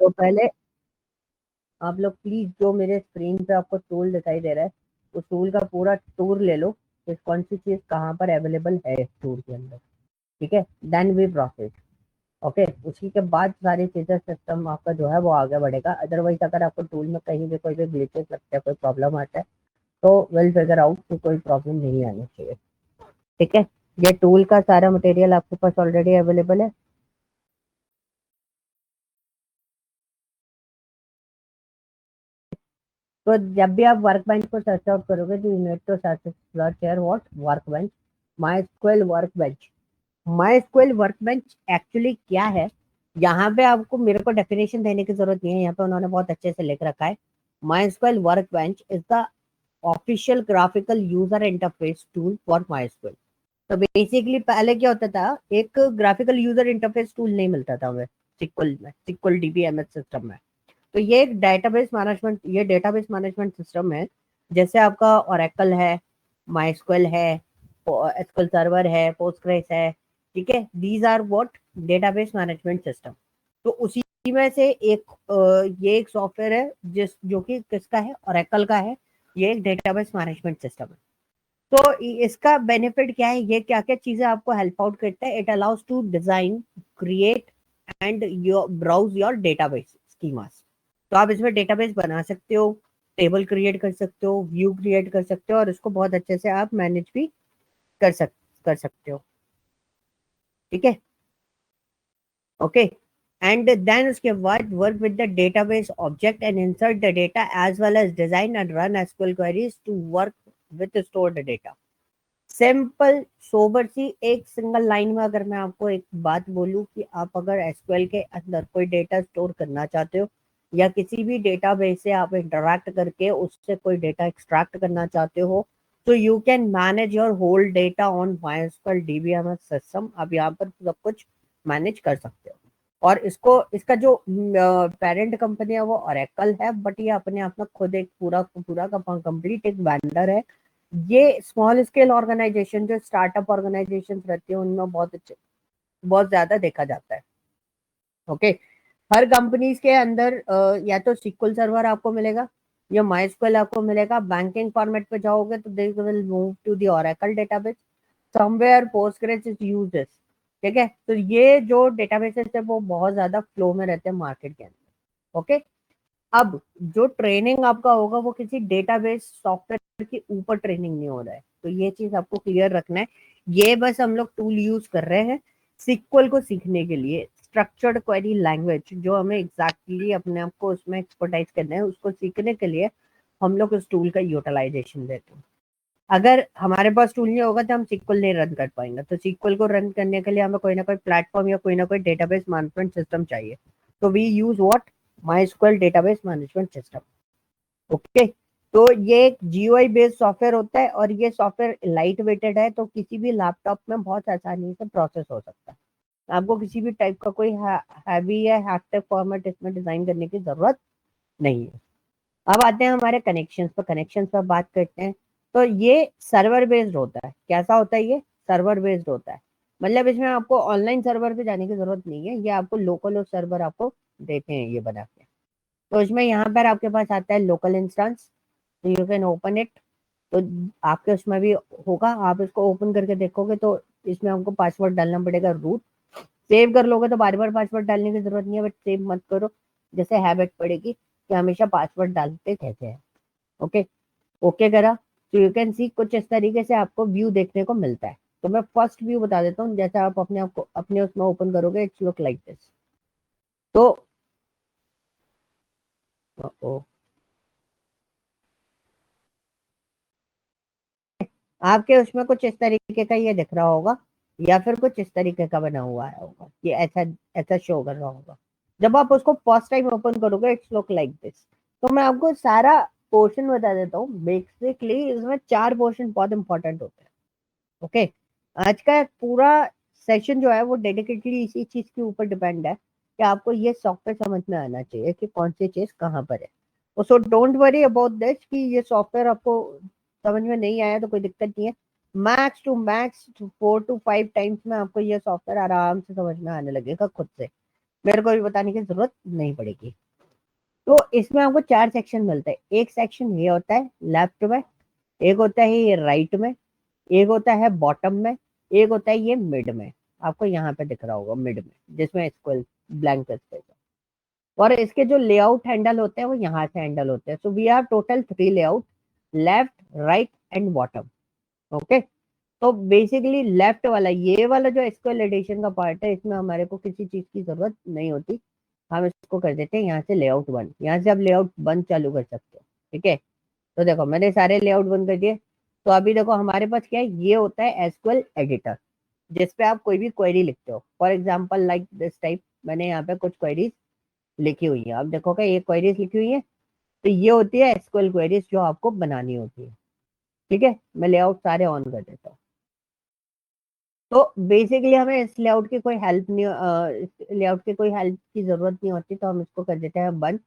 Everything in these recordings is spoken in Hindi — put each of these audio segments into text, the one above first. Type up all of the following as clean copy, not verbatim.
तो पहले आप लोग प्लीज, जो मेरे स्क्रीन पे आपको टूल दिखाई दे रहा है, उस टूल का पूरा टूर ले लो कि कौन सी चीज कहाँ पर अवेलेबल है इस टूर के अंदर। ठीक है, देन वी प्रोसेस। ओके, उसी के बाद सारी चीजें सिस्टम आपका जो है वो आगे बढ़ेगा। अदरवाइज अगर आपको टूल में कहीं भी कोई भी ग्लिचेस लगता है, कोई प्रॉब्लम आता है, तो विल फिगर आउट कि कोई प्रॉब्लम नहीं आनी चाहिए। ठीक है, ये टूल का सारा मटेरियल आपके पास ऑलरेडी अवेलेबल है। तो जब भी आप वर्क बेंच को सर्च आउट करोगे तो you need to search share what workbench, MySQL workbench. MySQL workbench actually क्या है, यहाँ पे आपको मेरे को डेफिनेशन देने की जरूरत नहीं है, यहाँ पे उन्होंने बहुत अच्छे से लिख रखा है। MySQL workbench is the official graphical user interface tool for MySQL. तो बेसिकली पहले क्या होता था, एक ग्राफिकल यूजर इंटरफेस टूल नहीं मिलता था हमें सिक्वल में, सिक्वल डीबीएमएस सिस्टम में। तो ये एक डेटाबेस मैनेजमेंट सिस्टम है। जैसे आपका ओरेकल है, माइस्क्वेल है, एसक्यूएल सर्वर है, पोस्टग्रेस है। ठीक है, these are what database management system. तो उसी में से एक ये एक सॉफ्टवेयर है जिस जो कि किसका है, ओरेकल का है। ये एक डेटाबेस मैनेजमेंट सिस्टम है। तो इसका बेनिफिट क्या है, ये क्या क्या चीजें आपको हेल्प आउट करता है। It allows to design, create and your browse your database schemas. तो आप इसमें डेटाबेस बना सकते हो, टेबल क्रिएट कर सकते हो, व्यू क्रिएट कर सकते हो, और इसको बहुत अच्छे से आप मैनेज भी कर सक कर सकते हो। ठीक है, ओके। एंड देन उसके बाद work with the database object and insert the data as well as design and run SQL queries to work with stored data. Simple sober सी एक सिंगल लाइन में अगर मैं आपको एक बात बोलूं कि आप अगर एसक्यूएल के अंदर कोई डेटा स्टोर करना चाहते हो, या किसी भी डेटाबेस से आप इंटरैक्ट करके उससे कोई डेटा एक्सट्रैक्ट करना चाहते हो, तो you can manage your whole data on MySQL DBMS system. आप यहाँ पर सब कुछ मैनेज कर सकते हो। और इसको इसका जो पेरेंट कंपनी है वो ओरेकल है, बट ये अपने आप में खुद एक पूरा पूरा का कंप्लीट एक वेंडर है। ये स्मॉल स्केल ऑर्गेनाइजेशन, जो स्टार्टअप ऑर्गेनाइजेशन रहती है, उनमें बहुत ज्यादा देखा जाता है। ओके, हर कंपनीज के अंदर या तो सिक्वल सर्वर आपको मिलेगा या माइस्क्वेल आपको मिलेगा। बैंकिंग फॉर्मेट पे जाओगे तो they will move to the Oracle database, somewhere Postgres is used. ठीक है, तो ये जो डेटाबेसेस है वो बहुत ज्यादा फ्लो में रहते हैं मार्केट के अंदर। ओके, अब जो ट्रेनिंग आपका होगा वो किसी डेटाबेस सॉफ्टवेयर के ऊपर ट्रेनिंग नहीं हो रहा है, तो ये चीज आपको क्लियर रखना है। ये बस हम लोग टूल यूज कर रहे हैं सिक्वल को सीखने के लिए, स्ट्रक्चर्ड क्वेरी लैंग्वेज जो हमें एग्जैक्टली अपने आप को उसमें एक्सपर्टाइज करना है, उसको सीखने के लिए हम लोग उस टूल का यूटिलाइजेशन देते हैं। अगर हमारे पास टूल नहीं होगा तो हम सिक्वल नहीं रन कर पाएंगे। तो सिक्वल को रन करने के लिए हमें कोई ना कोई प्लेटफॉर्म या कोई ना कोई डेटाबेस मैनेजमेंट सिस्टम चाहिए। तो we use what, MySQL database management system. Okay, तो ये एक जीयूआई बेस्ड सॉफ्टवेयर होता है, और ये सॉफ्टवेयर लाइट वेटेड है, तो किसी भी लैपटॉप में बहुत आसानी से प्रोसेस हो सकता है। आपको किसी भी टाइप का कोई हैवी या हैक्टिव फॉर्मेट इसमें डिजाइन करने की जरूरत नहीं है। अब आते हैं हमारे कनेक्शंस पर बात करते हैं। तो ये सर्वर बेस्ड होता है। कैसा होता है ये? सर्वर बेस्ड होता है। मतलब इसमें आपको ऑनलाइन सर्वर पे जाने की जरूरत नहीं है, ये आपको लोकल सर्वर आपको देते हैं ये बना के। तो इसमें यहाँ पर आपके पास आता है लोकल इंस्टेंस, तो यू कैन ओपन इट। तो आपके उसमें भी होगा, आप इसको ओपन करके देखोगे तो इसमें आपको पासवर्ड डालना पड़ेगा, रूट। सेव कर लोगे तो बार बार पासवर्ड डालने की जरूरत नहीं है, बट सेव मत करो, जैसे हैबिट पड़ेगी कि हमेशा पासवर्ड डालते कैसे हैं। ओके, ओके करा तो यू कैन सी कुछ इस तरीके से आपको व्यू देखने को मिलता है। तो मैं फर्स्ट व्यू बता देता हूँ, जैसे आप अपने आप को अपने उसमें ओपन करोगे, इट्स लुक लाइक दिस। तो ओ, आपके उसमें कुछ इस तरीके का ये दिख रहा होगा, या फिर कुछ इस तरीके का बना हुआ है होगा, ये ऐसा ऐसा शो कर रहा होगा। जब आप उसको फर्स्ट टाइम ओपन करोगे, इट्स लुक लाइक दिस। तो मैं आपको सारा पोर्शन बता देता हूँ। बेसिकली इसमें चार पोर्शन बहुत इंपॉर्टेंट होते हैं। ओके, आज का पूरा सेशन जो है वो डेडिकेटली इसी चीज के ऊपर डिपेंड है कि आपको ये सॉफ्टवेयर समझ में आना चाहिए कि कौन सी चीज कहाँ पर है। So don't worry about this कि ये सॉफ्टवेयर आपको समझ में नहीं आया तो कोई दिक्कत नहीं है। Max to max 4 to 5 times में आपको ये सॉफ्टवेयर आराम से समझ में आने लगेगा खुद से। मेरे को भी बताने की जरूरत नहीं पड़ेगी। तो इसमें आपको 4 सेक्शन मिलते हैं। एक सेक्शन ये होता है लेफ्ट में, एक होता है ये राइट में, एक होता है बॉटम में, एक होता है ये मिड में। आपको यहाँ पे दिख रहा होगा मिड में, जिसमें स्क्वेल ब्लैंक स्पेस है। और इसके जो लेआउट हैंडल होते हैं वो यहाँ से हैंडल होते हैं। So we have total 3 layout, left, right and bottom. Okay. तो बेसिकली लेफ्ट वाला, ये वाला जो स्क्वेल एडिशन का पार्ट है, इसमें हमारे को किसी चीज की जरूरत नहीं होती। हम इसको कर देते हैं यहाँ से लेआउट वन। यहाँ से आप लेआउट वन चालू कर सकते हो। ठीक है। तो देखो मैंने सारे लेआउट बंद कर दिए। तो अभी देखो हमारे पास क्या है, ये होता है एसक्यूएल एडिटर, जिसपे आप कोई भी क्वेरी लिखते हो। For example like this type, मैंने यहाँ पे कुछ क्वेरीज लिखी हुई है। आप देखोगे ये क्वेरीज लिखी हुई है, तो ये होती है एसक्यूएल क्वेरीज जो आपको बनानी होती है। ठीक है। मैं लेआउट सारे ऑन कर देता हूँ। तो बेसिकली हमें इस लेआउट की कोई हेल्प नहीं, लेआउट की कोई हेल्प की जरूरत नहीं होती, तो हम इसको कर देते हैं बंद।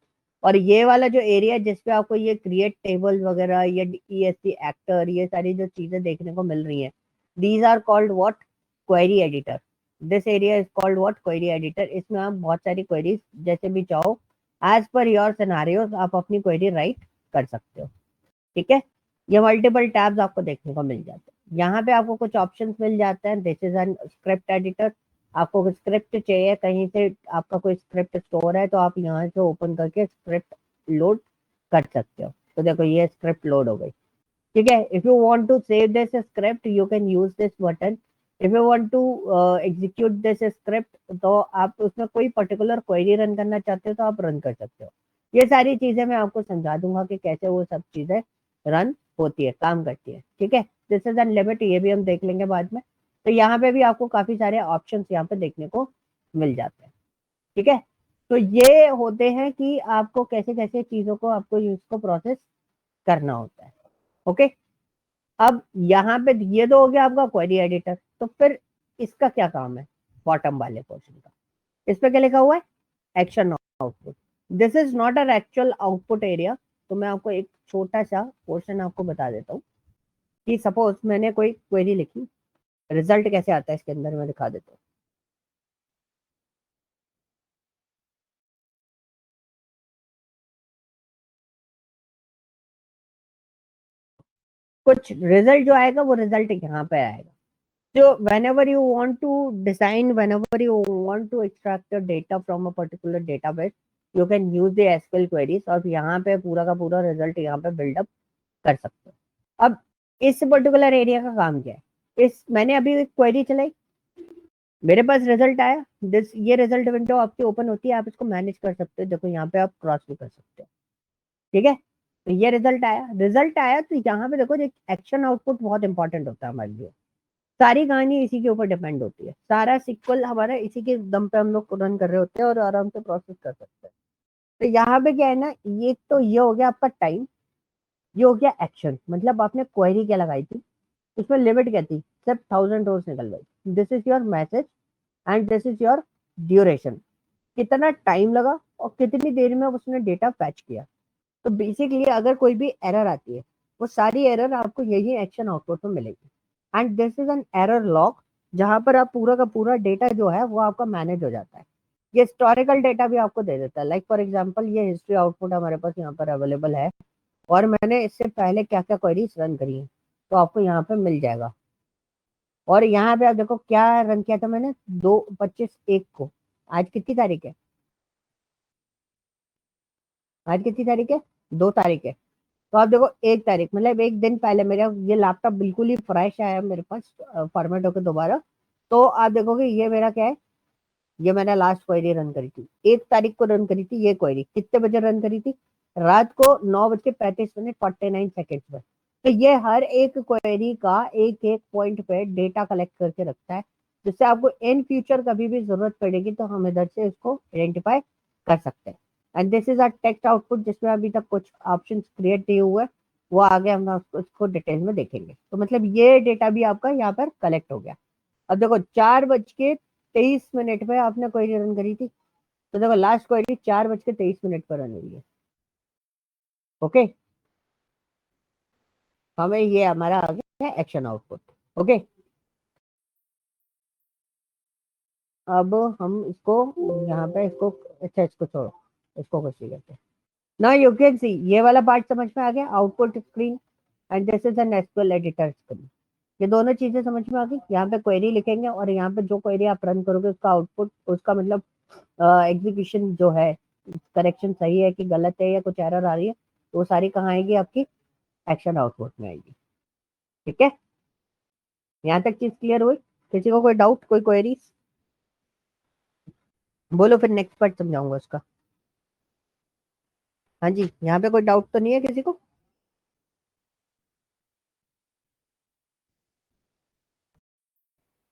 और ये वाला जो एरिया जिसपे आपको ये क्रिएट टेबल वगैरह, ये ईएससी एक्टर, ये सारी जो चीजें देखने को मिल रही हैं, these are called what, query editor. This area is called what, query editor. इसमें आप बहुत सारी क्वेरीज जैसे भी चाहो, एज पर योर सिनेरियोस आप अपनी क्वेरी राइट कर सकते हो। ठीक है। ये मल्टीपल टैब्स आपको देखने को मिल जाते हैं। यहाँ पे आपको कुछ ऑप्शंस मिल जाते हैं। This is an script editor. आपको स्क्रिप्ट चाहिए कहीं से, आपका कोई स्क्रिप्ट स्टोर है, तो आप यहाँ से ओपन करके स्क्रिप्ट लोड कर सकते हो। तो देखो ये स्क्रिप्ट लोड हो गई। ठीक है। If you want to save this script you can use this button. If you want to execute this script, तो आप उसमें कोई पर्टिकुलर क्वेरी रन करना चाहते हो तो आप रन कर सकते हो। ये सारी चीजें मैं आपको समझा दूंगा कि कैसे वो सब चीजें रन होती है, काम करती है। ठीक है। दिस इज एन लिमिट, ये भी हम देख लेंगे बाद में। तो यहाँ पे भी आपको काफी सारे ऑप्शंस यहाँ पे देखने को मिल जाते हैं। ठीक है। तो ये होते हैं कि आपको कैसे कैसे चीजों को आपको इसको प्रोसेस करना होता है। ओके। अब यहाँ पे ये तो हो गया आपका क्वेरी एडिटर। तो फिर इसका क्या काम है, बॉटम वाले पोर्शन का? इस पे क्या लिखा हुआ है, action output. This is not a actual output area. तो मैं आपको एक छोटा सा पोर्शन आपको बता देता हूँ कि सपोज मैंने कोई क्वेरी लिखी, रिजल्ट कैसे आता है इसके अंदर मैं दिखा देता हूँ। कुछ रिजल्ट जो आएगा वो रिजल्ट यहाँ पे आएगा। So whenever you want to design, whenever you want to extract the data from a particular database, you can use the SQL queries और यहाँ पे पूरा का पूरा रिजल्ट यहाँ पे बिल्डअप कर सकते हो। अब इस पर्टिकुलर एरिया का काम क्या है, इस मैंने अभी एक क्वेरी चलाई, मेरे पास रिजल्ट आया। दिस ये रिजल्ट विंडो आपकी ओपन होती है, आप इसको मैनेज कर सकते हो। देखो यहाँ पे आप क्रॉस भी कर सकते हो। ठीक है। तो ये रिजल्ट आया, रिजल्ट आया, तो यहाँ पे देखो एक्शन आउटपुट बहुत इंपॉर्टेंट होता है हमारे लिए। सारी कहानी इसी के ऊपर डिपेंड होती है, सारा सिक्वल हमारा इसी के दम पे हम लोग रन कर रहे होते हैं और आराम से प्रोसेस कर सकते हैं। तो यहाँ पे क्या है ना, ये तो ये हो गया आपका टाइम, ये हो गया एक्शन। मतलब आपने क्वेरी क्या लगाई थी, उसमें लिमिट क्या थी, सिर्फ 1000 रोज निकल गई। This is your message and this is your duration, कितना टाइम लगा और कितनी देर में उसने डेटा फैच किया। तो बेसिकली अगर कोई भी एरर आती है, वो सारी एरर आपको यही एक्शन आउटपुट में मिलेगी। And this is an error log, जहां पर आप पूरा का पूरा डेटा जो है वो आपका मैनेज हो जाता है। ये हिस्टोरिकल डेटा भी आपको दे देता है। लाइक फॉर एग्जांपल ये हिस्ट्री आउटपुट हमारे पास यहाँ पर अवेलेबल है, और मैंने इससे पहले क्या क्या क्वेरीज रन करी है, तो आपको यहाँ पे मिल जाएगा। और यहाँ पे आप देखो क्या रन किया था मैंने, 2/25/1 को। आज कितनी तारीख है, आज कितनी तारीख है, 2 तारीख है। तो आप देखो 1 तारीख, मतलब एक दिन पहले मेरा ये लैपटॉप बिल्कुल ही फ्रेश आया मेरे पास, फॉर्मेट होकर दोबारा। तो आप देखोगे ये मेरा क्या है, ये मैंने लास्ट क्वेरी रन करी थी, 1 तारीख को रन करी थी। ये क्वेरी कितने बजे रन करी थी, रात को 9:35 49 में। तो ये हर एक क्वेरी का एक एक पॉइंट पे डेटा कलेक्ट करके रखता है, जिससे आपको इन फ्यूचर कभी भी जरूरत पड़ेगी तो हम इधर से इसको आइडेंटिफाई कर सकते हैं। And this is a text output, जिसमें अभी तक कुछ ऑप्शन क्रिएट नहीं हुए, वो आगे हम उसको डिटेल में देखेंगे। तो मतलब ये डेटा भी आपका यहाँ पर कलेक्ट हो गया। अब देखो 4:23 पे आपने क्वेरी रन करी थी, तो देखो लास्ट क्वेरी 4:23 पर रन हुई है। ओके। हमें ये हमारा आ गया है एक्शन आउटपुट। ओके। अब हम इसको यहाँ पे इसको, अच्छा इसको छोड़ो, इसको कुछ नहीं करते। ना यू कैन सी, ये वाला पार्ट समझ में आ गया, output screen and this is an SQL editor screen. ये दोनों चीजें समझ में आ गई। यहाँ पे क्वेरी लिखेंगे और यहाँ पे जो क्वेरी आप रन करोगे उसका आउटपुट, उसका मतलब एग्जीक्यूशन जो है, करेक्शन सही है कि गलत है या कुछ एरर आ रही है, तो वो सारी कहाँ आएगी, आपकी एक्शन आउटपुट में आएगी। ठीक है, यहाँ तक चीज क्लियर हुई? किसी को कोई डाउट, कोई क्वेरीज? बोलो, फिर नेक्स्ट पार्ट समझाऊंगा उसका। हाँ जी, यहाँ पे कोई डाउट तो नहीं है किसी को?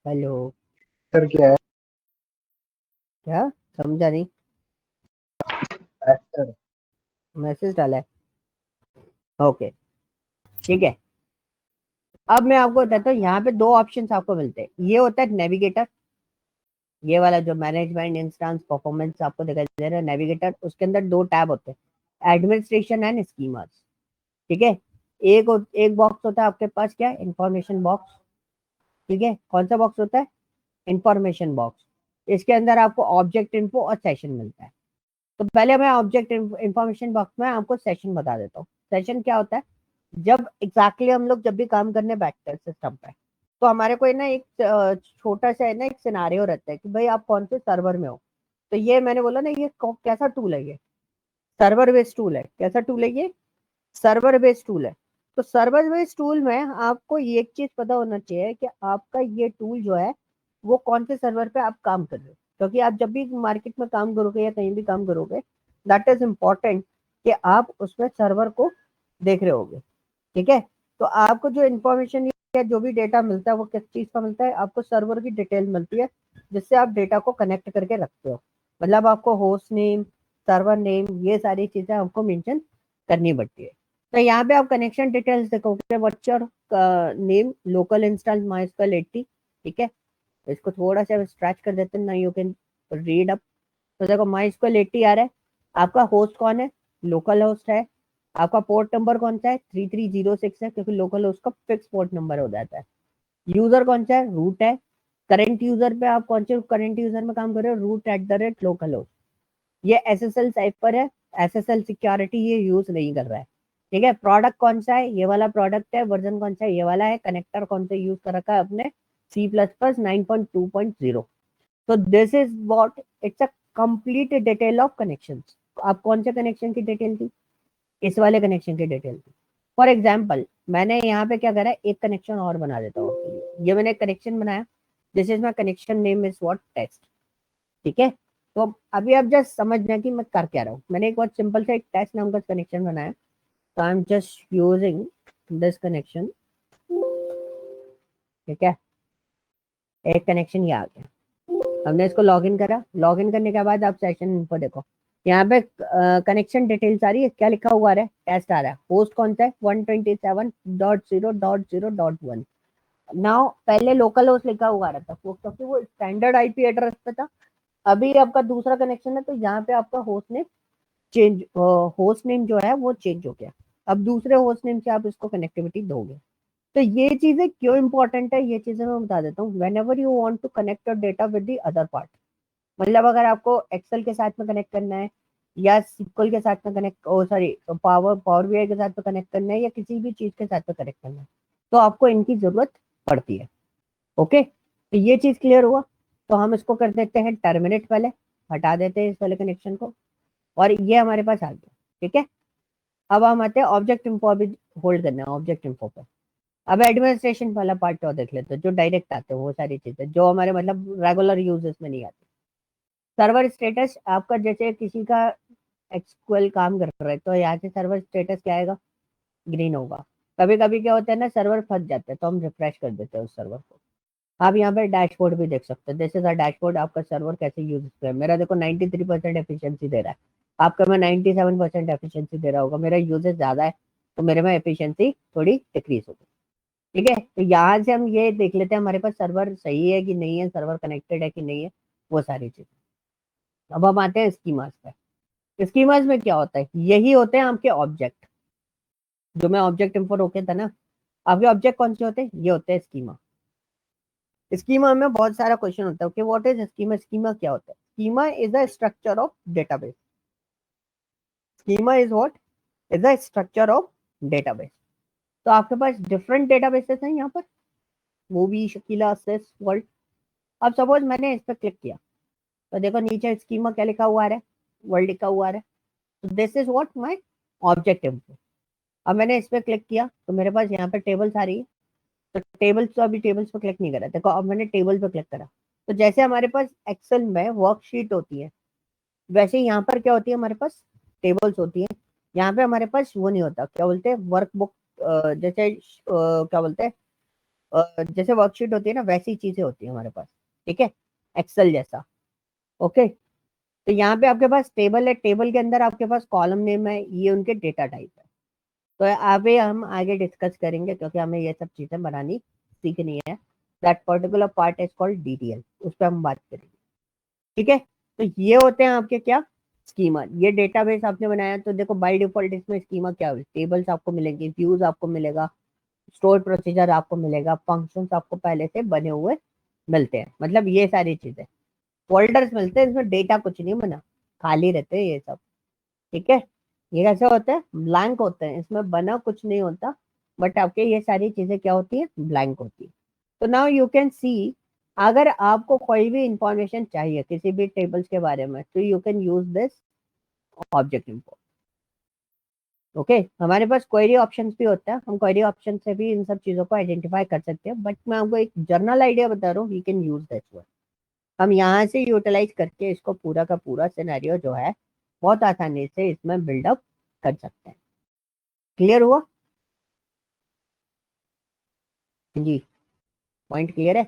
हेलो? सर क्या है? क्या समझा नहीं? सर मैसेज डाला है, ओके ठीक है। अब मैं आपको बताता हूँ, यहाँ पे दो ऑप्शंस आपको मिलते हैं। ये होता है नेविगेटर, ये वाला जो मैनेजमेंट इंस्टेंस परफॉर्मेंस आपको दिखाई दे रहा है नेविगेटर, उसके अंदर दो टैब होते हैं, एडमिनिस्ट्रेशन एंड स्कीमास। ठीक है, एक बॉक्स होता है आपके पास, क्या, इंफॉर्मेशन बॉक्स। ठीक है, कौन सा बॉक्स होता है? Information box. इसके अंदर आपको ऑब्जेक्ट इन्फो और सेशन मिलता है। तो पहले मैं ऑब्जेक्ट इंफॉर्मेशन बॉक्स में आपको सेशन बता देता हूँ। सेशन क्या होता है? जब एग्जैक्टली हम लोग जब भी काम करने बैठते हैं सिस्टम पे, तो हमारे को ना एक छोटा सा है ना, एक सिनारियो रहता है कि भाई आप कौन से सर्वर में हो। तो ये मैंने बोला ना, ये कैसा टूल है, ये सर्वर बेस्ड टूल है। कैसा टूल है ये? सर्वर बेस्ड टूल है। तो सर्वर बेस्ड टूल में आपको ये एक चीज पता होना चाहिए कि आपका ये टूल जो है वो कौन से सर्वर पे आप काम कर रहे हो, क्योंकि आप जब भी मार्केट में काम करोगे या कहीं भी काम करोगे, दैट इज इम्पोर्टेंट कि आप उसमें सर्वर को देख रहे होगे। ठीक है, तो आपको जो इन्फॉर्मेशन या जो भी डेटा मिलता है वो किस चीज का मिलता है, आपको सर्वर की डिटेल मिलती है, जिससे आप डेटा को कनेक्ट करके रखते हो। मतलब आपको होस्ट नेम, सर्वर नेम, ये सारी चीजें आपको मेंशन करनी पड़ती है। तो यहाँ पे आप कनेक्शन डिटेल्स देखोगे, what's your name, local install MySQL 80। ठीक है, इसको थोड़ा सा स्ट्रेच कर देते हैं ना, यू कैन रीड अप। तो देखो माइस्क्वेल 80 आ रहा है। आपका होस्ट कौन है? लोकल होस्ट है। आपका पोर्ट नंबर कौन सा है? 3306 है, क्योंकि लोकल होस्ट का फिक्स पोर्ट नंबर हो जाता है। यूजर कौन सा है? रूट है। करंट यूजर पे आप कौन से करंट यूजर में काम कर रहे हो? Root at the rate localhost. ये एसएसएल साइफर है, एसएसएल सिक्योरिटी ये यूज नहीं कर रहा है। ठीक है, प्रोडक्ट कौन सा है? ये वाला प्रोडक्ट है। वर्जन कौन सा है? ये वाला है। कनेक्टर कौन सा यूज कर रखा है अपने? C++9.2.0। तो this is what, it's a complete detail of connections. आप कौन से कनेक्शन की डिटेल थी? इस वाले कनेक्शन की डिटेल थी। फॉर एग्जाम्पल, मैंने यहाँ पे क्या करा है, एक कनेक्शन और बना देता हूँ आपके लिए। ये मैंने एक कनेक्शन बनाया, this is my connection name is what, test. ठीक है, तो अभी आप जस्ट समझना कि मैं कर क्या रहा हूँ। मैंने एक बहुत सिंपल सा एक टेस्ट नाम का कनेक्शन बनाया। तो I am just using this connection. ठीक है, एक कनेक्शन ये आ गया। हमने इसको लॉगिन करा। लॉगिन करने के बाद आप सेशन इन्फो देखो, यहाँ पे कनेक्शन डिटेल्स आ रही है। क्या लिखा हुआ है? टेस्ट आ रहा है। होस्ट कौन सा है? 127.0.0.1। नाउ पहले लोकल होस्ट लिखा हुआ रहता वो, क्योंकि वो स्टैंडर्ड आईपी एड्रेस पे था। अभी आपका दूसरा कनेक्शन है, तो यहाँ पे आपका होस्ट नेम जो है वो चेंज हो गया। अब दूसरे होस्ट नेम से आप इसको कनेक्टिविटी दोगे। तो ये चीजें क्यों इंपॉर्टेंट है, ये चीजें मैं बता देता हूँ। Whenever you want to connect your data with the other part, मतलब अगर आपको एक्सेल के साथ में कनेक्ट करना है, या सिक्वल के साथ में कनेक्ट, ओ सॉरी, पावर बीआई के साथ में कनेक्ट करना है, या किसी भी चीज के साथ में कनेक्ट करना है, तो आपको इनकी जरूरत पड़ती है। ओके, तो ये चीज क्लियर हुआ। तो हम इसको कर देते हैं टर्मिनेट, पहले हटा देते हैं इस वाले कनेक्शन को, और ये हमारे पास आ गया। ठीक है, अब हम आते हैं ऑब्जेक्ट इन्फो। अभी होल्ड करना है ऑब्जेक्ट इन्फो पे। अब एडमिनिस्ट्रेशन वाला पार्ट तो देख लेते हैं, जो डायरेक्ट आते हैं वो सारी चीजें जो हमारे मतलब रेगुलर यूजेस में नहीं आती। सर्वर स्टेटस आपका, जैसे किसी का एक्सक्यूएल काम कर रहा है, तो यहाँ से सर्वर स्टेटस क्या आएगा? ग्रीन होगा। कभी कभी क्या होता है ना, सर्वर फंस जाता है, तो हम रिफ्रेश कर देते हैं उस सर्वर को। आप यहाँ पे डैशबोर्ड भी देख सकते हैं। जैसे डैशबोर्ड आपका सर्वर कैसे यूज कर, मेरा देखो 93% एफिशिएंसी दे रहा है, आपका में 97% एफिशिएंसी दे रहा होगा। मेरा यूजेस ज्यादा है, तो मेरे में एफिशिएंसी थोड़ी डिक्रीज होगी। ठीक है, तो यहाँ से हम ये देख लेते हैं हमारे पास सर्वर सही है कि नहीं है, सर्वर कनेक्टेड है कि नहीं है, वो सारी चीजें। अब हम आते हैं स्कीमास पे। स्कीमास में क्या होता है? यही होते हैं आपके ऑब्जेक्ट, जो मैं ऑब्जेक्ट इन्फो रोके था ना। आपके ऑब्जेक्ट कौन से होते हैं? ये होते हैं स्कीमा। स्कीमा में बहुत सारा क्वेश्चन होता है, okay what is schema, schema क्या होता है? Schema is a structure of database. Schema is what, is a structure of database. तो आपके पास डिफरेंट डेटाबेसेस हैं यहाँ पर, वो भी शकीला असेस वर्ल्ड। अब सपोज मैंने इस पर क्लिक किया, तो देखो नीचे स्कीमा क्या लिखा हुआ है, वर्ल्ड लिखा हुआ है। तो this is what my objective. अब मैंने इस पर क्लिक किया तो मेरे पास यहाँ पे टेबल्स आ रही है। तो टेबल्स, तो अभी टेबल्स पे क्लिक नहीं करा, देखो अब मैंने टेबल पे क्लिक करा। तो जैसे हमारे पास एक्सेल में वर्कशीट होती है, वैसे ही यहाँ पर क्या होती है, हमारे पास टेबल्स होती है। यहाँ पे हमारे पास वो नहीं होता, क्या बोलते हैं, वर्कबुक, जैसे क्या बोलते हैं, जैसे वर्कशीट होती है ना, वैसी चीजें होती है हमारे पास। ठीक है, एक्सेल जैसा। ओके, तो यहाँ पे आपके पास टेबल है, टेबल के अंदर आपके पास कॉलम नेम है, ये उनके डेटा टाइप है। तो अभी हम आगे डिस्कस करेंगे, क्योंकि हमें ये सब चीजें बनानी सीखनी है। That particular part is called DTL, उस पर हम बात करेंगे। ठीक है, तो ये होते हैं आपके क्या, स्कीमा। ये डेटाबेस आपने बनाया, तो देखो बाय डिफॉल्ट इसमें स्कीमा क्या होगी, टेबल्स आपको मिलेंगे, व्यूज आपको मिलेगा, स्टोर प्रोसीजर आपको मिलेगा, फंक्शंस आपको पहले से बने हुए मिलते हैं, मतलब ये सारी चीजें, फोल्डर्स मिलते हैं, इसमें डेटा कुछ नहीं बना, खाली रहते हैं ये सब। ठीक है, ये कैसे होते हैं, ब्लैंक होते हैं, इसमें बना कुछ नहीं होता, बट आपके ये सारी चीजें क्या होती है, ब्लैंक होती है। तो नाउ यू कैन सी, अगर आपको कोई भी इंफॉर्मेशन चाहिए किसी भी टेबल्स के बारे में, तो you can use this object import. Okay, हमारे पास क्वेरी ऑप्शंस भी होता है, हम क्वेरी ऑप्शन से भी इन सब चीजों को आइडेंटिफाई कर सकते हैं, बट मैं आपको एक जनरल आइडिया बता रहा हूँ, we can use this one. हम यहाँ से यूटिलाइज करके इसको पूरा का पूरा सिनेरियो जो है, बहुत आसानी से इसमें बिल्डअप कर सकते हैं। क्लियर हुआ जी, पॉइंट क्लियर है?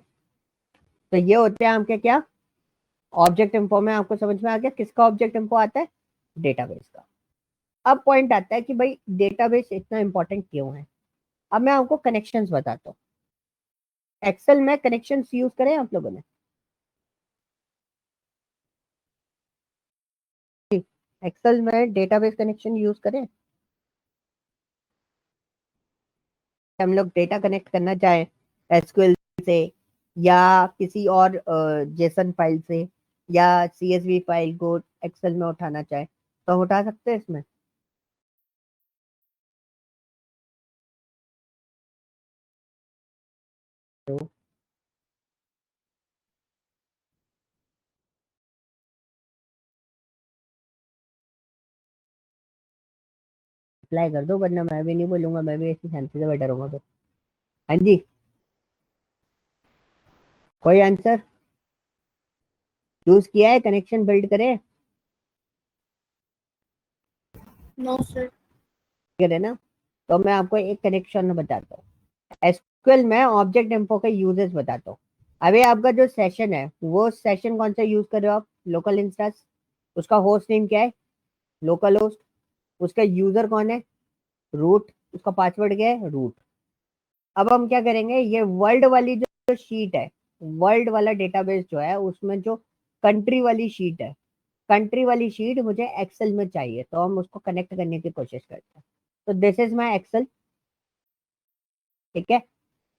तो ये होते हैं आपके क्या, ऑब्जेक्ट इन्फो में आपको समझ में आ गया किसका ऑब्जेक्ट इन्फो आता है, डेटाबेस का। अब पॉइंट आता है कि भाई डेटाबेस इतना इंपॉर्टेंट क्यों है। अब मैं आपको कनेक्शंस बताता हूँ। एक्सेल में कनेक्शंस यूज करें आप लोगों ने? एक्सेल में डेटाबेस कनेक्शन यूज करें? हम लोग डेटा कनेक्ट करना चाहें एसक्यूएल से, या किसी और जेसन फाइल से, या सीएसवी फाइल को एक्सेल में उठाना चाहे, तो हम उठा सकते हैं इसमें। तो अप्लाई कर दो, वरना मैं भी नहीं बोलूंगा, मैं भी ऐसी शांति से बैठा रहूंगा तो। हाँ जी, कोई आंसर? यूज किया है, कनेक्शन बिल्ड करे? No sir. करे ना? तो मैं आपको एक कनेक्शन बताता हूँ। एसक्यूएल में ऑब्जेक्ट इन्फो के यूजेस बताता हूँ। अभी आपका जो सेशन है, वो सेशन कौन सा यूज कर रहे हो आप, लोकल इंस्टेंस। उसका होस्ट नेम क्या है, लोकल होस्ट। उसका यूजर कौन है, रूट। उसका पासवर्ड क्या है, रूट। अब हम क्या करेंगे, ये वर्ल्ड वाली जो शीट है, वर्ल्ड वाला डेटाबेस जो है, उसमें जो कंट्री वाली शीट है, कंट्री वाली शीट मुझे एक्सेल में चाहिए, तो हम उसको कनेक्ट करने की कोशिश करते हैं। तो दिस इज माई एक्सेल। ठीक है,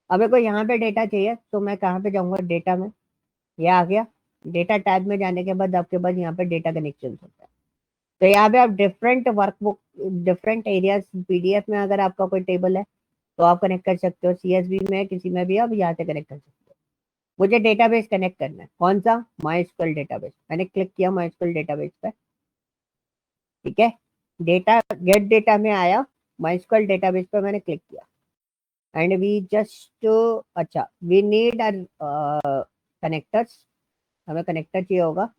अब मेरे को यहाँ पे डेटा चाहिए, तो मैं कहाँ पे जाऊंगा, डेटा में। ये आ गया। डेटा टैब में जाने के बाद आपके पास यहाँ पे डेटा कनेक्शन होता है। तो यहाँ पे आप different workbook, different areas, PDF में अगर आपका कोई टेबल है, तो आप कनेक्ट कर सकते हो, सीएसवी में किसी में भी आप यहाँ से कनेक्ट कर सकते हो। मुझे डेटाबेस कनेक्ट करना है, कौन सा, माई डेटाबेस। मैंने क्लिक किया माई डेटाबेस पे। ठीक है, डेटा, गेट डेटा में आया, माई डेटाबेस पे मैंने क्लिक किया, एंड वी जस्ट, अच्छा वी नीड कनेक्टर्स, हमें कनेक्टर चाहिए होगा।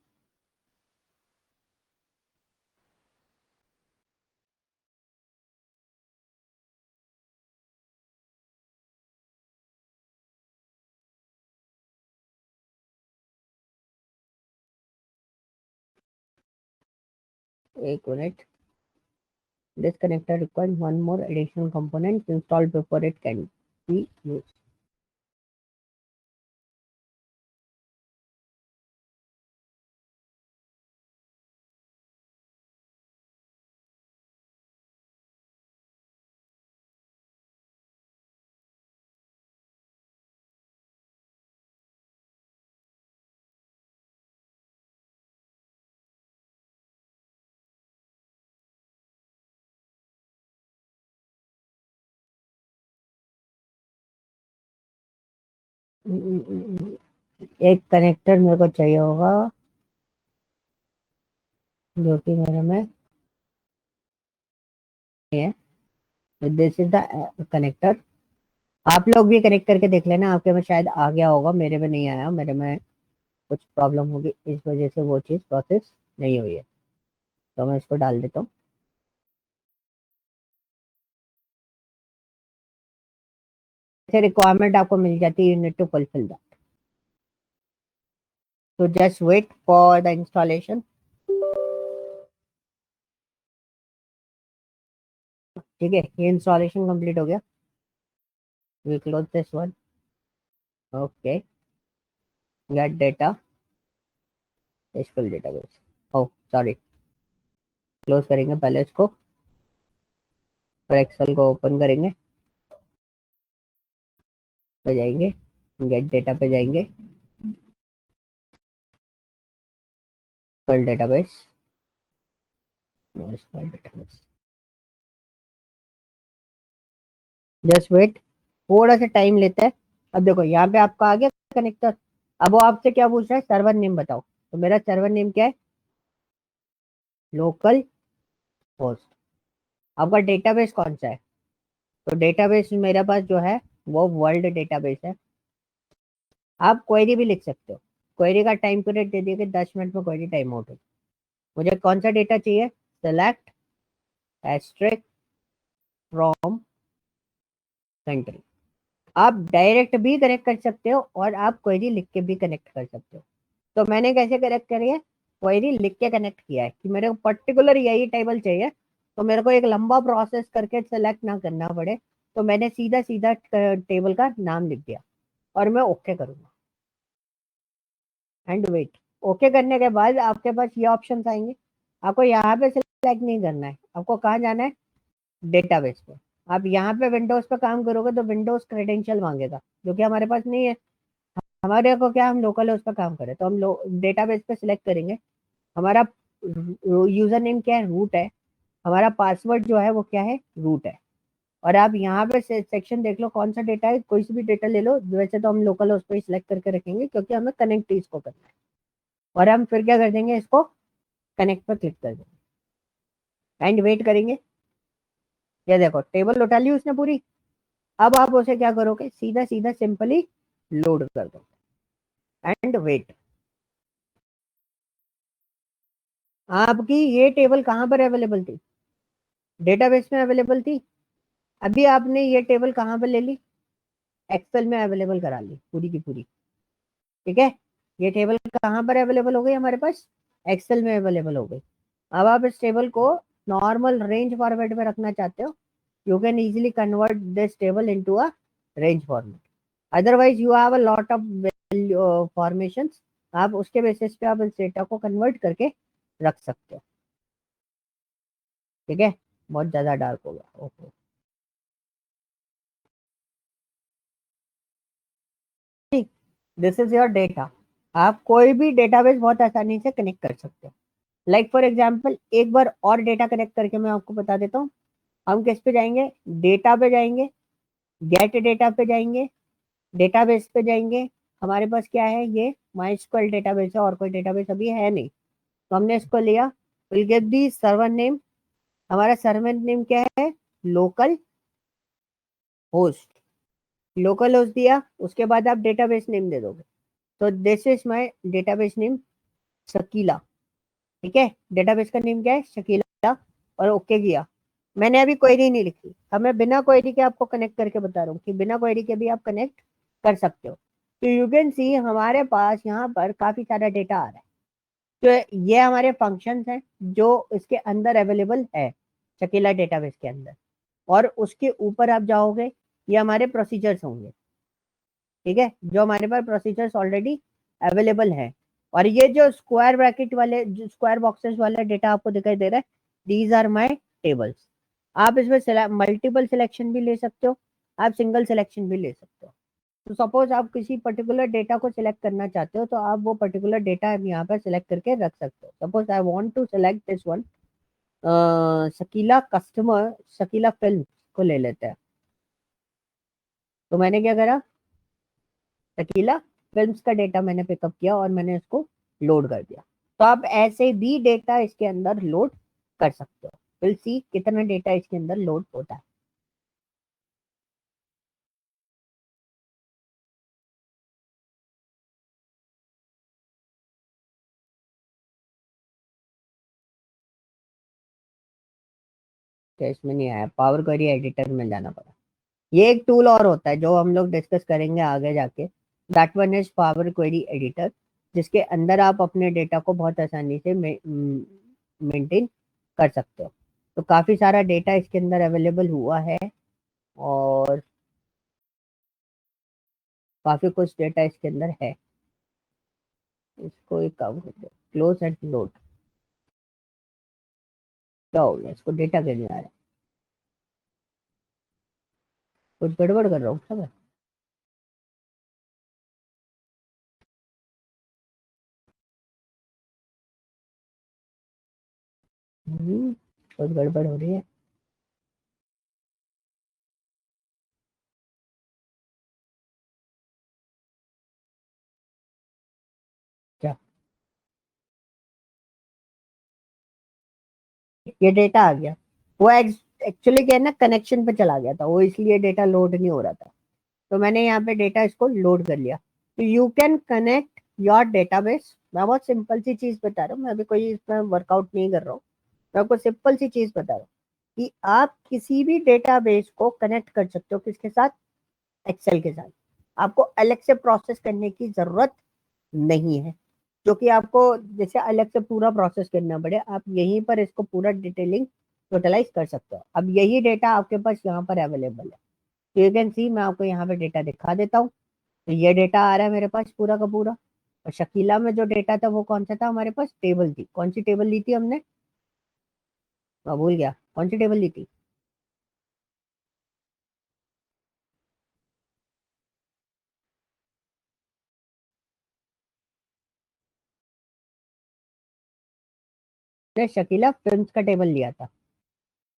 एक minute, this connector requires one more additional component installed before it can be used. एक कनेक्टर मेरे को चाहिए होगा जो कि मेरे में है। This is the connector. आप लोग भी कनेक्ट करके देख लेना, आपके में शायद आ गया होगा, मेरे में नहीं आया, मेरे में कुछ प्रॉब्लम होगी, इस वजह से वो चीज़ प्रोसेस नहीं हुई है। तो मैं इसको डाल देता हूँ। रिक्वायरमेंट आपको मिल जाती है, you need to fulfil that. तो just wait for the installation. ठीक है, ये इंस्टॉलेशन कंप्लीट हो गया। We close this one. Okay, get data, SQL database. Oh sorry, close करेंगे पहले इसको, फिर एक्सेल को ओपन करेंगे, पे जाएंगे, गेट डेटा पे जाएंगे, SQL database, SQL database. Just wait, थोड़ा सा टाइम लेता है। अब देखो यहाँ पे आपका आ गया कनेक्टर। अब वो आपसे क्या पूछ रहा है, सर्वर नेम बताओ। तो मेरा सर्वर नेम क्या है, लोकल होस्ट। आपका डेटाबेस कौन सा है, तो डेटाबेस मेरे पास जो है वो वर्ल्ड डेटाबेस है। आप क्वेरी भी लिख सकते हो। क्वेरी का टाइम पीरियड दे दिए कि 10 मिनट में क्वेरी टाइम आउट है। मुझे कौन सा डेटा चाहिए, सेलेक्ट एस्ट्रिक फ्रॉम कंट्री। आप डायरेक्ट भी कनेक्ट कर सकते हो और आप क्वेरी लिख के भी कनेक्ट कर सकते हो। तो मैंने कैसे कनेक्ट करी है, क्वेरी लिख के कनेक्ट किया है कि मेरे को पर्टिकुलर यही टेबल चाहिए, तो मेरे को एक लंबा प्रोसेस करके सेलेक्ट ना करना पड़े। तो मैंने सीधा सीधा टेबल का नाम लिख दिया और मैं ओके करूंगा एंड वेट। ओके करने के बाद आपके पास ये ऑप्शन आएंगे। आपको यहाँ पे सिलेक्ट नहीं करना है, आपको कहाँ जाना है, डेटाबेस पे। आप यहाँ पे विंडोज पे काम करोगे तो विंडोज क्रेडेंशियल मांगेगा, जो कि हमारे पास नहीं है। हमारे को क्या, हम लोकल है उस पर काम करें, तो हम डेटाबेस पे सिलेक्ट करेंगे। हमारा यूजर नेम क्या है, रूट है। हमारा पासवर्ड जो है वो क्या है, रूट है। और आप यहाँ पे सेक्शन देख लो कौन सा डेटा है, कोई सी भी डेटा ले लो। वैसे तो हम लोकल उस पर सिलेक्ट करके रखेंगे क्योंकि हमें कनेक्ट इसको करना है। और हम फिर क्या कर देंगे, इसको कनेक्ट पर क्लिक कर देंगे एंड वेट करेंगे। ये देखो टेबल उठा ली उसने पूरी। अब आप उसे क्या करोगे, सीधा सीधा सिंपली लोड कर दो एंड वेट। आपकी ये टेबल कहाँ पर अवेलेबल थी, डेटाबेस में अवेलेबल थी। अभी आपने ये टेबल कहाँ पर ले ली, एक्सेल में अवेलेबल करा ली पूरी की पूरी। ठीक है, ये टेबल कहाँ पर अवेलेबल हो गई हमारे पास, एक्सेल में अवेलेबल हो गई। अब आप इस टेबल को नॉर्मल रेंज फॉर्मेट में रखना चाहते हो, you can easily convert this table into a range format. Otherwise you have a lot of formations, आप उसके बेसिस पे आप इस डेटा को कन्वर्ट करके रख सकते हो। ठीक है, बहुत ज्यादा डार्क हो गया, okay. This is your data. आप कोई भी डेटाबेस बहुत आसानी से कनेक्ट कर सकते हो। लाइक फॉर एग्जाम्पल एक बार और डेटा कनेक्ट करके मैं आपको बता देता हूँ। हम किस पे जाएंगे, डेटा पे जाएंगे, गेट डेटा पे जाएंगे, डेटाबेस पे जाएंगे। हमारे पास क्या है, ये माइस्क्वेल डेटाबेस है और कोई डेटाबेस अभी है नहीं, तो हमने इसको लिया। Will give the server name. हमारा सर्वर नेम क्या है, लोकल होस्ट। लोकल होस्ट दिया, उसके बाद आप डेटाबेस नेम दे दोगे। तो this is my database name, Shakila. ठीक है, डेटाबेस का नेम क्या है, शकीला। और ओके किया। मैंने अभी क्वेरी नहीं लिखी, अब मैं बिना क्वेरी के आपको कनेक्ट करके बता रहा हूँ कि बिना क्वेरी के भी आप कनेक्ट कर सकते हो। तो यू कैन सी हमारे पास यहाँ पर काफी सारा डेटा आ रहा है। तो ये हमारे फंक्शंस हैं जो इसके अंदर अवेलेबल है, शकीला डेटाबेस के अंदर। और उसके ऊपर आप जाओगे, ये हमारे प्रोसीजर्स होंगे। ठीक है, जो हमारे पास प्रोसीजर्स ऑलरेडी अवेलेबल है। और ये जो स्क्वायर ब्रैकेट वाले, जो स्क्वायर बॉक्सेस वाला डेटा आपको दिखाई दे रहा है, दीज आर माय टेबल्स। आप इसमें मल्टीपल सिलेक्शन भी ले सकते हो, आप सिंगल सिलेक्शन भी ले सकते हो। तो सपोज आप किसी पर्टिकुलर डेटा को सिलेक्ट करना चाहते हो, तो आप वो पर्टिकुलर डेटा यहाँ पर सिलेक्ट करके रख सकते हो। Suppose I want to select this one, Shakila customer, Shakila film को ले लेते हैं। तो मैंने क्या करा, शकीला फिल्म्स का डेटा मैंने पिकअप किया और मैंने इसको लोड कर दिया। तो आप ऐसे भी डेटा इसके अंदर लोड कर सकते हो। विल सी कितना डेटा इसके अंदर लोड होता है। तो इसमें नहीं आया, पावर क्वेरी एडिटर में जाना पड़ा। ये एक टूल और होता है जो हम लोग डिस्कस करेंगे आगे जाके, that one is power query editor, जिसके अंदर आप अपने डेटा को बहुत आसानी से मेंटेन कर सकते हो। तो काफी सारा डेटा इसके अंदर अवेलेबल हुआ है और काफी कुछ डेटा इसके अंदर है। इसको एक काम करते हैं, क्लोज एंड लोड। क्या हो गया, इसको डेटा क्यों नहीं आ रहा है? कुछ गड़बड़ कर रहा हूँ क्या मैं? कुछ गड़बड़ हो रही है क्या? ये डेटा आ गया। वो एक्चुअली क्या है ना, कनेक्शन पे चला गया था वो, इसलिए डेटा लोड नहीं हो रहा था। तो मैंने यहाँ पे डेटा इसको लोड कर लिया। तो you can connect your database. मैं बहुत सिंपल सी चीज बता रहा हूँ, मैं अभी कोई इसमें वर्कआउट नहीं कर रहा हूँ। मैं आपको सिंपल सी चीज बता रहा हूँ कि आप किसी भी डेटाबेस को कनेक्ट कर सकते हो। किसके साथ? एक्सेल के साथ। आपको अलग से प्रोसेस करने की जरूरत नहीं है, जो कि आपको जैसे अलग से पूरा प्रोसेस करना पड़े। आप यहीं पर इसको पूरा डिटेलिंग टोटलाइज कर सकते हो। अब यही डेटा आपके पास यहाँ पर अवेलेबल है। तो यू कैन सी, मैं आपको यहाँ पे डेटा दिखा देता हूँ। तो ये डेटा आ रहा है मेरे पास पूरा का पूरा। और शकीला में जो डेटा था वो कौन सा था हमारे पास? टेबल थी। कौन सी टेबल ली थी हमने? मैं भूल गया, कौन सी टेबल ली थी? ने शकीला फिल्म्स का टेबल लिया था।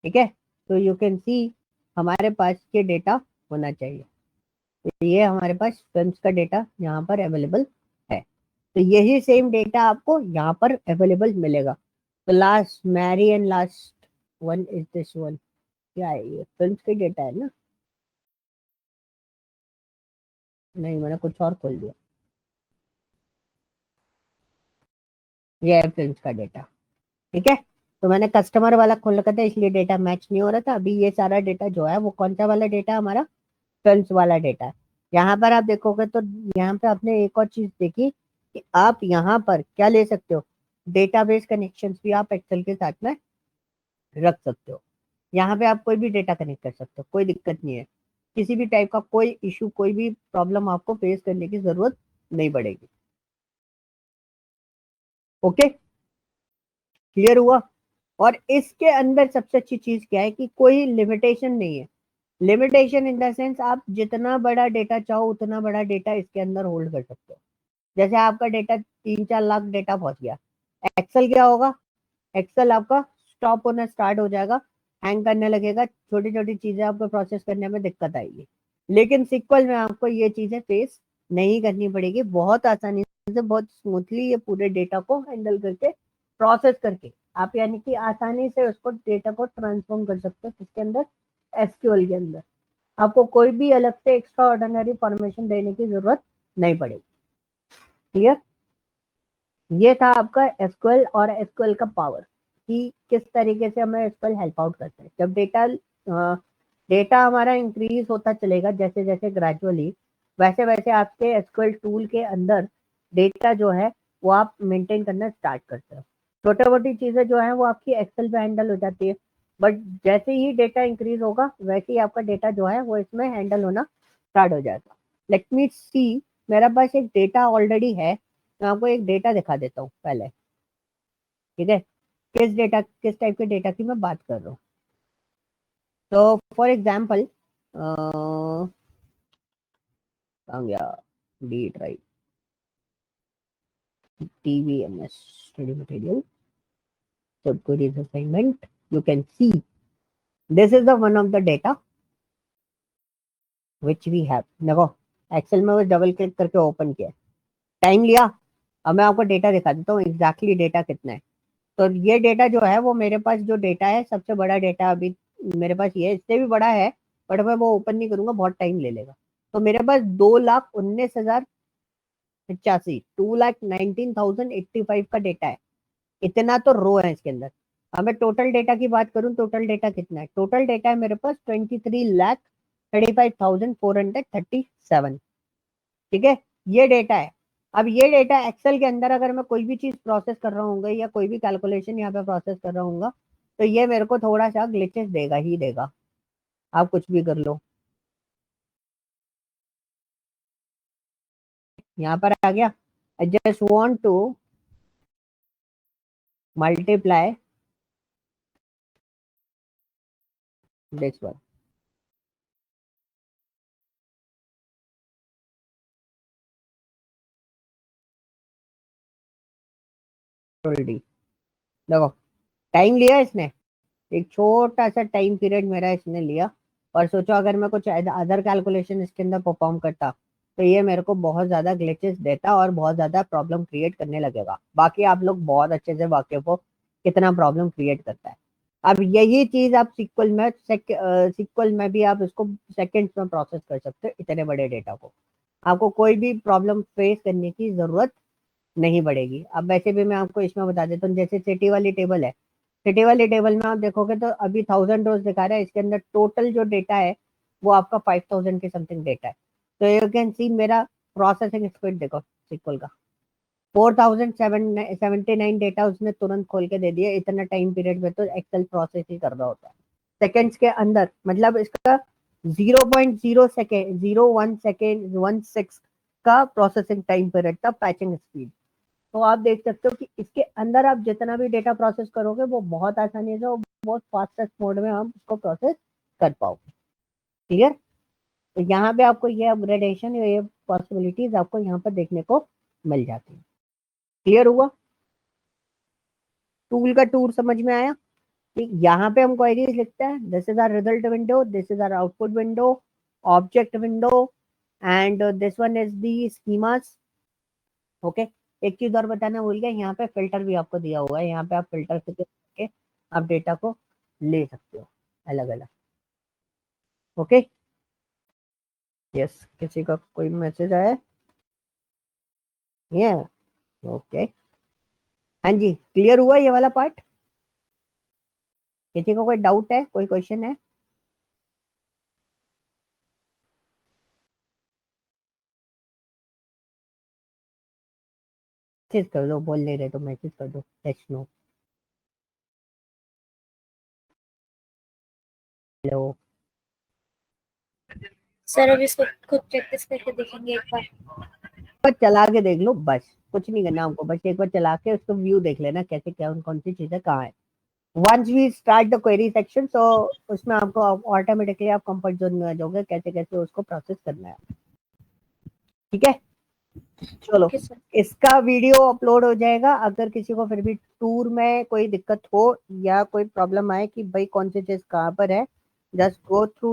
ठीक है। तो यू कैन सी हमारे पास ये डेटा होना चाहिए। तो ये हमारे पास फिल्म्स का डेटा यहाँ पर अवेलेबल है। तो यही सेम डेटा आपको यहाँ पर अवेलेबल मिलेगा। तो लास्ट मैरी and last one is this one. क्या है ये? फिल्म्स का डेटा है ना? नहीं, मैंने कुछ और खोल दिया। ये है फिल्म्स का डेटा। ठीक है। तो मैंने कस्टमर वाला खोल रखा था, इसलिए डेटा मैच नहीं हो रहा था। अभी ये सारा डेटा जो है वो कौन सा वाला डेटा? हमारा फिल्म्स वाला डेटा है। यहाँ पर आप देखोगे तो यहाँ पे आपने एक और चीज देखी कि आप यहाँ पर क्या ले सकते हो? डेटाबेस कनेक्शंस भी आप एक्सेल के साथ में रख सकते हो। यहाँ पे आप कोई भी डेटा कनेक्ट कर सकते हो, कोई दिक्कत नहीं है। किसी भी टाइप का कोई इशू, कोई भी प्रॉब्लम आपको फेस करने की जरूरत नहीं पड़ेगी। ओके, क्लियर हुआ? और इसके अंदर सबसे अच्छी चीज क्या है कि कोई लिमिटेशन नहीं है। लिमिटेशन इन द सेंस, आप जितना बड़ा डेटा चाहो उतना बड़ा डेटा इसके अंदर होल्ड कर सकते हो। जैसे आपका डेटा 3-4 लाख डेटा पहुंच गया, एक्सेल क्या होगा? एक्सेल आपका स्टॉप होना स्टार्ट हो जाएगा, हैंग करने लगेगा, छोटी छोटी चीजें आपको प्रोसेस करने में दिक्कत आएगी। लेकिन सिक्वल में आपको ये चीजें फेस नहीं करनी पड़ेगी। बहुत आसानी से, बहुत स्मूथली ये पूरे डेटा को हैंडल करके, प्रोसेस करके आप यानी कि आसानी से उसको डेटा को ट्रांसफॉर्म कर सकते हो किसके अंदर? एसक्यूएल के अंदर। आपको कोई भी अलग से एक्स्ट्रा ऑर्डिनरी फॉर्मेशन देने की जरूरत नहीं पड़ेगी। क्लियर? ये था आपका एसक्यूएल और एसक्यूएल का पावर, कि किस तरीके से हमें एसक्यूएल हेल्प आउट करता है। जब डेटा हमारा इंक्रीज होता चलेगा जैसे जैसे ग्रेजुअली, वैसे वैसे आपके एसक्यूएल टूल के अंदर डेटा जो है वो आप मेंटेन करना स्टार्ट करते हो। छोटी मोटी चीजें जो है वो आपकी एक्सेल पे हैंडल हो जाती है, बट जैसे ही डेटा इंक्रीज होगा वैसे ही आपका डेटा जो है वो इसमें हैंडल होना स्टार्ट हो जाएगा। लेट मी सी, मेरा पास एक डेटा ऑलरेडी है। मैं आपको एक डेटा दिखा देता हूँ पहले। ठीक है, किस डेटा, किस टाइप के डेटा की मैं बात कर रहा हूँ? तो फॉर एग्जाम्पल, गया डीट right, TVMS study material, subqueries assignment. You can see this is the one of the data which we have. देखो, एक्सेल में बस डबल क्लिक करके ओपन किया, टाइम लिया। अब मैं आपको डेटा दिखा देता हूँ एग्जैक्टली डेटा कितना है। तो ये डेटा जो है वो मेरे पास जो डेटा है सबसे बड़ा डेटा अभी मेरे पास ये इससे भी बड़ा है, बट मैं वो ओपन नहीं करूंगा, बहुत टाइम ले लेगा। तो मेरे पास 2,19,085 2,19,085 का डेटा है। इतना तो रो है इसके अंदर। अब मैं टोटल डेटा की बात करूं, टोटल डेटा कितना है? टोटल डेटा है मेरे पास 23,35,437। ठीक है, ये डेटा है। अब ये डेटा एक्सेल के अंदर अगर मैं कोई भी चीज प्रोसेस कर रहा हूँ या कोई भी कैलकुलेशन यहाँ पे प्रोसेस कर रहा हूँ, तो ये मेरे को थोड़ा सा ग्लिचेस देगा ही देगा, आप कुछ भी कर लो। यहाँ पर आ गया, I just want to multiply this one. देखो, टाइम लिया इसने, एक छोटा सा टाइम पीरियड मेरा इसने लिया। और सोचो अगर मैं कुछ अदर कैलकुलेशन इसके अंदर परफॉर्म करता, तो ये मेरे को बहुत ज्यादा ग्लिचेस देता और बहुत ज्यादा प्रॉब्लम क्रिएट करने लगेगा। बाकी आप लोग बहुत अच्छे से वाकिफ हो कितना प्रॉब्लम क्रिएट करता है। अब यही चीज आप सिक्वल में भी आप इसको सेकेंड्स में प्रोसेस कर सकते हो, इतने बड़े डेटा को आपको कोई भी प्रॉब्लम फेस करने की जरूरत नहीं पड़ेगी। अब वैसे भी मैं आपको इसमें बता देता हूँ, जैसे सिटी वाली टेबल है, सिटी वाली टेबल में आप देखोगे तो अभी 1,000 रोज दिखा रहा है, इसके अंदर टोटल जो डेटा है वो आपका 5,000 के समथिंग डेटा है। तो यू कैन सी मेरा प्रोसेसिंग स्पीड देखो सिक्वल का 4,079 डेटा उसने तुरंत खोल के दे दिया। इतना टाइम पीरियड में तो एक्सेल प्रोसेस ही कर रहा होता है सेकेंड्स के अंदर। मतलब इसका 0.0 सेकेंड 0.1 सेकेंड 1/6 का प्रोसेसिंग टाइम पीरियड था पैचिंग स्पीड। तो आप देख सकते हो कि इसके अंदर आप जितना भी डेटा प्रोसेस करोगे वो बहुत आसानी से और बहुत फास्टेस्ट मोड में आप उसको प्रोसेस कर पाओगे। क्लियर? तो यहाँ पे आपको ये अपग्रेडेशन ये पॉसिबिलिटीज आपको यहाँ पर देखने को मिल जाती है। क्लियर हुआ? टूल का टूर समझ में आया? ठीक, यहाँ पे हम क्वेरीज लिखते हैं, this is our result window, this is our output window, object window, and this one is the schemas. Okay, एक चीज और बताना भूल गया, यहाँ पे फिल्टर भी आपको दिया हुआ है, यहाँ पे आप फिल्टर से करके आप डेटा को ले सकते हो अलग अलग। ओके, यस, किसी का कोई मैसेज आया है? ये ओके, हाँ जी, क्लियर हुआ ये वाला पार्ट? किसी को कोई डाउट है, कोई क्वेश्चन है? मैसेज कर दो, बोल नहीं रहे तो मैसेज कर दो, लेट्स नो। हेलो, सर अब इसको खुद प्रैक्टिस करके देखेंगे एक बार। बस चला के देख लो, बस कुछ नहीं करना हमको, बस एक बार चला के उसको व्यू देख लेना कैसे क्या कौन सी चीजें कहाँ है। Once we start the query section, तो उसमें आपको ऑटोमेटिकली आप कंफर्ट जोन में आ जाओगे कैसे कैसे उसको प्रोसेस करना है। ठीक है, चलो, ओके सर। इसका वीडियो अपलोड हो जाएगा। अगर किसी को फिर भी टूर में कोई दिक्कत हो या कोई प्रॉब्लम आए कि भाई कौन सी चीज कहाँ पर है, जस्ट गो थ्रू